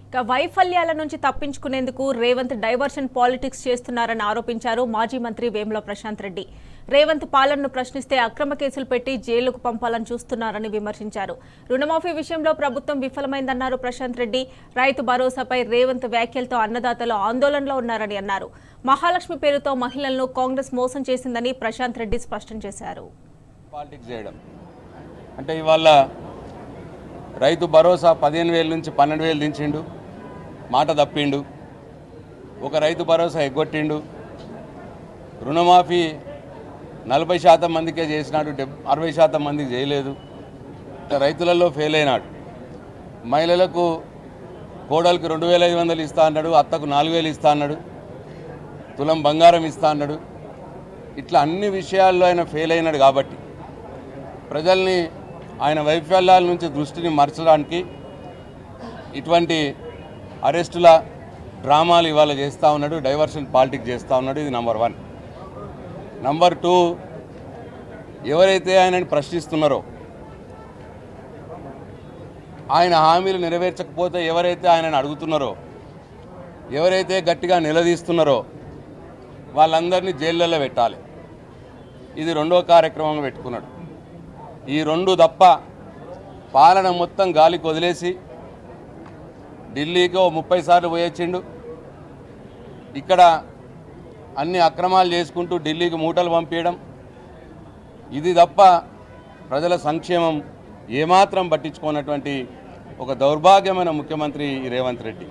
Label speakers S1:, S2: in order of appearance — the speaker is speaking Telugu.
S1: ఇక వైఫల్యాల నుంచి తప్పించుకునేందుకు రేవంత్ డైవర్షన్ పాలిటిక్స్ చేస్తున్నారని ఆరోపించారు మాజీ మంత్రి వేముల ప్రశాంత్ రెడ్డి. రేవంత్ పాలనను ప్రశ్నిస్తే అక్రమ కేసులు పెట్టి జైలుకు పంపాలని చూస్తున్నారని విమర్శించారు. రుణమాఫీ విషయంలో ప్రభుత్వం విఫలమైందన్నారు ప్రశాంత్ రెడ్డి. రైతు భరోసాపై రేవంత్ వ్యాఖ్యలతో అన్నదాతలు ఆందోళనలో ఉన్నారని అన్నారు. మహాలక్ష్మి పేరుతో మహిళలను కాంగ్రెస్ మోసం చేసిందని ప్రశాంత్ రెడ్డి స్పష్టం చేశారు.
S2: పాలిటిక్స్ చేయడం అంటే ఇవాళ రైతు భరోసా 15,000 నుంచి 12,000 దించిండు, మాట తప్పిండు. ఒక రైతు భరోసా ఎగ్గొట్టిండు. రుణమాఫీ 40% మందికే చేసినాడు, 60% మందికి చేయలేదు. రైతులలో ఫెయిల్ అయినాడు. మహిళలకు కోడలికి 2,500 ఇస్తా అన్నాడు, అత్తకు 4,000 ఇస్తా అన్నాడు, తులం బంగారం ఇస్తా అన్నాడు. ఇట్లా అన్ని విషయాల్లో ఆయన ఫెయిల్ అయినాడు. కాబట్టి ప్రజల్ని ఆయన వైఫల్యాల నుంచి దృష్టిని మరచడానికి ఇటువంటి అరెస్టుల డ్రామాలు ఇవాళ చేస్తూ ఉన్నాడు, డైవర్షన్ పాలిటిక్స్ చేస్తూ ఉన్నాడు. ఇది నంబర్ 1. నంబర్ 2, ఎవరైతే ఆయనని ప్రశ్నిస్తున్నారో, ఆయన హామీలు నెరవేర్చకపోతే ఎవరైతే ఆయనని అడుగుతున్నారో, ఎవరైతే గట్టిగా నిలదీస్తున్నారో వాళ్ళందరినీ జైళ్ళల్లో పెట్టాలి. ఇది 2వ కార్యక్రమంగా పెట్టుకున్నాడు. ఈ 2 తప్ప పాలన మొత్తం గాలికి వదిలేసి ఢిల్లీకి 30 సార్లు పోయొచ్చిండు. ఇక్కడ అన్ని అక్రమాలు చేసుకుంటూ ఢిల్లీకి మూటలు పంపించడం, ఇది తప్ప ప్రజల సంక్షేమం ఏమాత్రం పట్టించుకున్నటువంటి ఒక దౌర్భాగ్యమైన ముఖ్యమంత్రి రేవంత్ రెడ్డి.